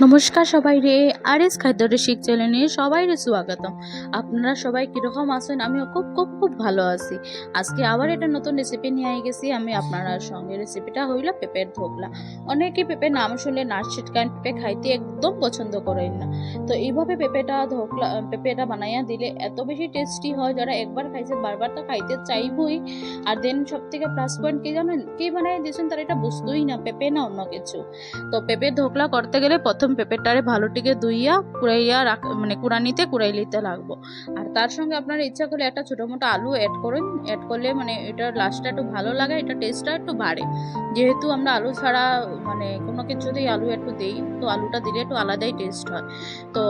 নমস্কার সবাই রে আরএস খাদ্য রসিক চ্যানেলে সবাই রে স্বাগতম। আপনারা সবাই কিরকম আছেন? আমিও খুব খুব খুব ভালো আছি। আজকে আবার একটা নতুন রেসিপি নিয়ে গেছি আমি আপনার সঙ্গে। রেসিপিটা হইল পেঁপের ধোকলা। অনেকে পেঁপে নাম শুনলে নাচ ছিটকান, পেঁপে খাইতে একদম পছন্দ করেন না। তো এইভাবে পেঁপেটা বানাইয়া দিলে এত বেশি টেস্টি হয়, যারা একবার খাইছে বারবার তো খাইতে চাইবই। আর দেন সব থেকে প্লাস পয়েন্ট কি জানেন, কি বানাইয়া দিয়েছেন তারা এটা বুঝতোই না পেঁপে না অন্য কিছু। তো পেঁপের ধোকলা করতে গেলে প্রথম পেঁপেটারে ভালোটিকে ধুইয়া কুড়াইয়া কুড়ানিতে কুড়াই নিতে লাগবো। আর তার সঙ্গে আপনার ইচ্ছা করলে একটা ছোটো মোটো আলু অ্যাড করুন। অ্যাড করলে এটার লাস্টটা একটু ভালো লাগে, এটা টেস্টটা একটু বাড়ে। যেহেতু আমরা আলু ছাড়া কোনো কিছুতেই আলু একটু দিই, তো আলুটা দিলে একটু আলাদাই টেস্ট হয়। তো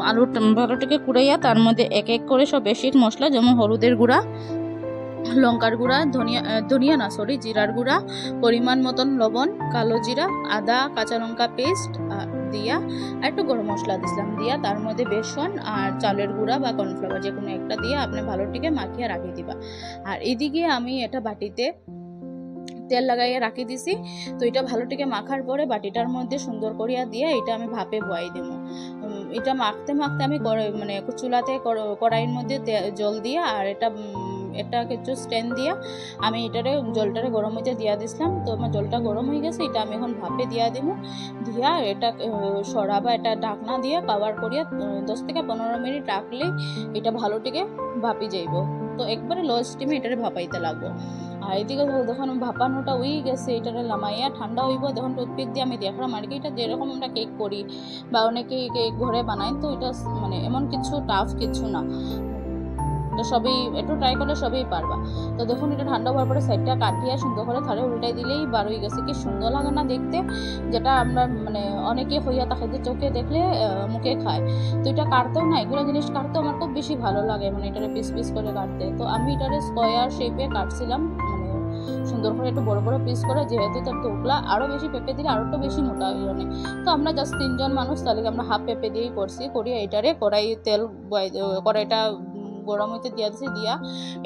আলু ভালোটিকে কুড়াইয়া তার মধ্যে এক এক করে সব বেসিক মশলা, যেমন হলুদের গুঁড়া, লঙ্কার গুঁড়া, জিরার গুঁড়া, পরিমাণ মতন লবণ, কালো জিরা, আদা, কাঁচা লঙ্কা পেস্ট দিয়া আর একটু গরম মশলা দিলাম, দিয়া তার মধ্যে বেসন আর চালের গুঁড়া বা কর্নফ্লাওয়ার যে কোনো একটা দিয়ে আপনি ভালোটিকে মাখিয়ে রাখিয়ে দিবা। আর এদিকে আমি এটা বাটিতে তেল লাগাইয়া রাখি দিছি। তো এটা ভালোটিকে মাখার পরে বাটিটার মধ্যে সুন্দর করিয়া দিয়ে এটা আমি ভাপে বয়াই দেবো। এটা মাখতে মাখতে আমি চুলাতে কড়াইয়ের মধ্যে জল দিয়া আর এটা কিছু স্ট্যান্ড দিয়া আমি জলটারে গরম হইতে দিয়া দিছিলাম। তো আমার জলটা গরম হয়ে গেছে, এটা আমি এখন ভাপে দিয়া দিব। দিয়া এটা সরাবা, এটা ঢাকনা দিয়ে কভার করিয়া 10 থেকে 15 মিনিট রাখলেই এটা ভালোটিকে ভাপি যাইব। তো একবারে লো স্টিমে এটারে ভাপাইতে লাগবো। আর এদিকে যখন ভাপানোটা হয়ে গেছে, এটারে লামাইয়া ঠান্ডা হইব, তখন টুথপিক দিয়ে আমি দেখলাম আর কি, এটা যেরকম আমরা কেক করি বা অনেকেই কেক ঘরে বানাই, তো এটা এমন কিছু টাফ কিছু না। তো সবই একটু ট্রাই করলে সবই পারবা। তো দেখুন এটা ঠান্ডা হওয়ার পরে সাইডটা কাটিয়ে সুন্দর করে থালে উল্টাই দিলেই বার হয়ে গেছে। কি সুন্দর লাগে না দেখতে, যেটা আমরা অনেকে হইয়া থাকে যে চোখে দেখলে মুখে খায়। তো এটা কাটতেও না, এগুলো জিনিস কাটতেও আমার খুব বেশি ভালো লাগে, এটারে পিস পিস করে কাটতে। তো আমি এটারে স্কোয়ার শেপে কাটছিলাম, সুন্দর করে একটু বড় বড় পিস করে, যেহেতু তার ধোকলা আরও বেশি পেঁপে দিলে আরও একটু বেশি মোটা হয়ে যাবে। তো আমরা জাস্ট 3 জন মানুষ, তাহলে আমরা হাফ পেঁপে দিয়েই করছি। করিয়া এটারে কড়াইটা গরম হইতে দিয়া দিছি, দিয়া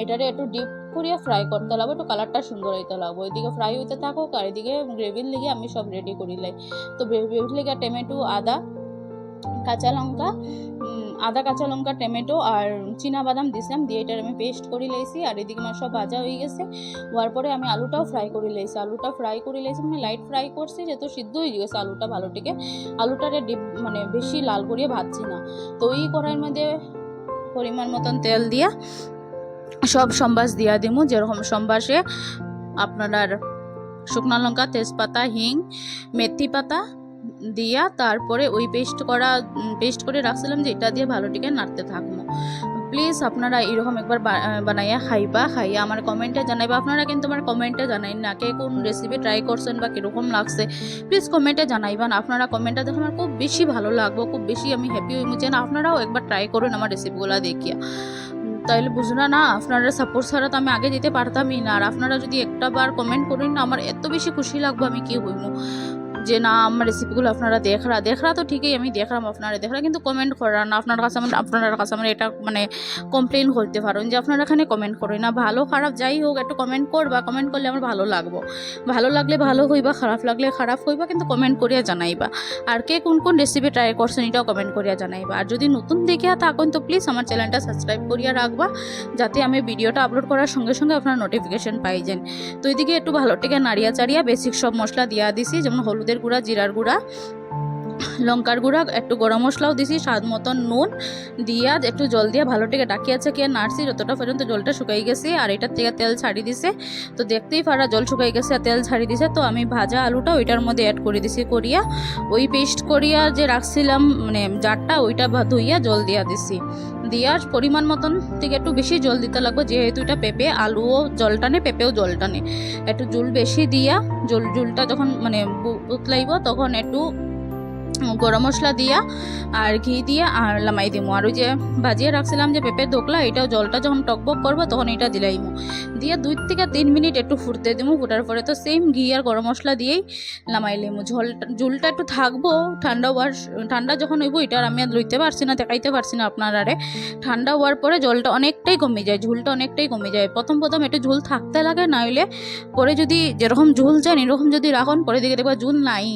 এটারে একটু ডিপ করিয়া ফ্রাই করতে লাগবো, একটু কালারটা সুন্দর হইতে লাগবো। এদিকে ফ্রাই হইতে থাকুক আর এদিকে গ্রেভির লেগে আমি সব রেডি করি লাই। তো গ্রেভির লেগে টমেটো, কাঁচা লঙ্কা, টমেটো আর বাদাম দিছিলাম, দিয়ে এটার আমি পেস্ট করে লাইছি। আর এদিকে আমার সব ভাজা হয়ে গেছে। হওয়ার পরে আমি আলুটাও ফ্রাই করে লাইছি। লাইট ফ্রাই করছি, যেহেতু সিদ্ধ হয়ে গেছে আলুটা ভালোটিকে। আলুটারে বেশি লাল করিয়ে ভাজছি না। তো এই কড়াইয়ের মধ্যে পরিমাণ মতন তেল দিয়া সব সম্বাস দিয়া দিমু। যেরকম সম্বাসে আপনার শুকনো লঙ্কা, তেজপাতা, হিং, মেথি পাতা দিয়া তারপরে ওই পেস্ট করে রাখছিলাম, যে এটা দিয়ে ভালোটিকে নাড়তে থাকবো। প্লিজ আপনারা এরকম একবার বানাইয়া খাইয়া আমার কমেন্টে জানাইবা। আপনারা কিন্তু আমার কমেন্টে জানাই না কে কোন রেসিপি ট্রাই করছেন বা কীরকম লাগছে, প্লিজ কমেন্টে জানাইবেন। আপনারা কমেন্টটা দেখে আমার খুব বেশি ভালো লাগবো, খুব বেশি আমি হ্যাপি হইমু যে না আপনারাও একবার ট্রাই করুন আমার রেসিপিগুলো দেখিয়া। তাইলে বুঝলো না, আপনারা সাপোর্ট ছাড়া তো আমি আগে যেতে পারতামই না। আর আপনারা যদি একটা বার কমেন্ট করেন না, আমার এত বেশি খুশি লাগবে, আমি কি হইমু যে না আমার রেসিপিগুলো আপনারা দেখরা তো ঠিকই, আমি দেখলাম আপনারা দেখরা, কিন্তু কমেন্ট করার না। আপনার কাছে আমরা এটা কমপ্লেন করতে পারেন যে আপনারা এখানে কমেন্ট করেন না। ভালো খারাপ যাই হোক একটু কমেন্ট করবা, কমেন্ট করলে আমার ভালো লাগবো। ভালো লাগলে ভালো হইবা, খারাপ লাগলে খারাপ হইবা, কিন্তু কমেন্ট করিয়া জানাইবা। আর কে কোন কোন রেসিপি ট্রাই করছেন এটাও কমেন্ট করিয়া জানাইবা। আর যদি নতুন দেখিয়া থাকেন তো প্লিজ আমার চ্যানেলটা সাবস্ক্রাইব করিয়া রাখবা, যাতে আমি ভিডিওটা আপলোড করার সঙ্গে সঙ্গে আপনারা নোটিফিকেশন পাই যান। তো এদিকে একটু ভালোটিকে নাড়িয়া চাড়িয়া বেসিক সব মশলা দিয়া দিছি, যেমন হলুদের গুঁড়া, জিরার গুঁড়া, লঙ্কার গুঁড়া, একটু গরম মশলাও দিছি, স্বাদ মতন নুন দিয়া একটু জল দিয়ে ভালোটিকে ডাকিয়া চাকিয়া নাড়ছি যতটা পর্যন্ত জলটা শুকাই গেছে। আর এটার থেকে তেল ছাড়ি দিছে, তো দেখতেই পারা জল শুকাই গেছে আর তেল ছাড়ি দিছে। তো আমি ভাজা আলুটা ওইটার মধ্যে অ্যাড করে দিছি, করিয়া ওই পেস্ট করিয়া যে রাখছিলাম জারটা, ওইটা ধুইয়া জল দিয়া দিছি। দিয়ার পরিমাণ মতন থেকে একটু বেশি জল দিতে লাগবে, যেহেতু এটা পেঁপে, আলুও জল টানে, পেঁপেও জল টানে। একটু জল বেশি দিয়া জলটা যখন উতলাইব তখন একটু গরম মশলা দিয়া আর ঘি দিয়ে আর লামাই দিমু। আর ওই যে ভাজিয়ে রাখছিলাম যে পেঁপের ধোকলা, এটাও জলটা যখন টকবক করবো তখন এটা দিলাইমু, দিয়ে 2 থেকে 3 মিনিট একটু ফুটতে দিমু। ফুটার পরে তো সেম ঘি আর গরম মশলা দিয়েই লামাই লিমু। ঝোলটা একটু থাকবো, ঠান্ডা যখন হইব, এটা আর আমি আর লইতে পারছি না, দেখাইতে পারছি না আপনারা। ঠান্ডা হওয়ার পরে জলটা অনেকটাই কমে যায়, ঝোলটা অনেকটাই কমে যায়। প্রথম একটু ঝোল থাকতে লাগে, নাইলে পরে যদি যেরকম ঝোল চান এরকম যদি রাখুন, পরে দিকে দেখবা ঝোল নাই।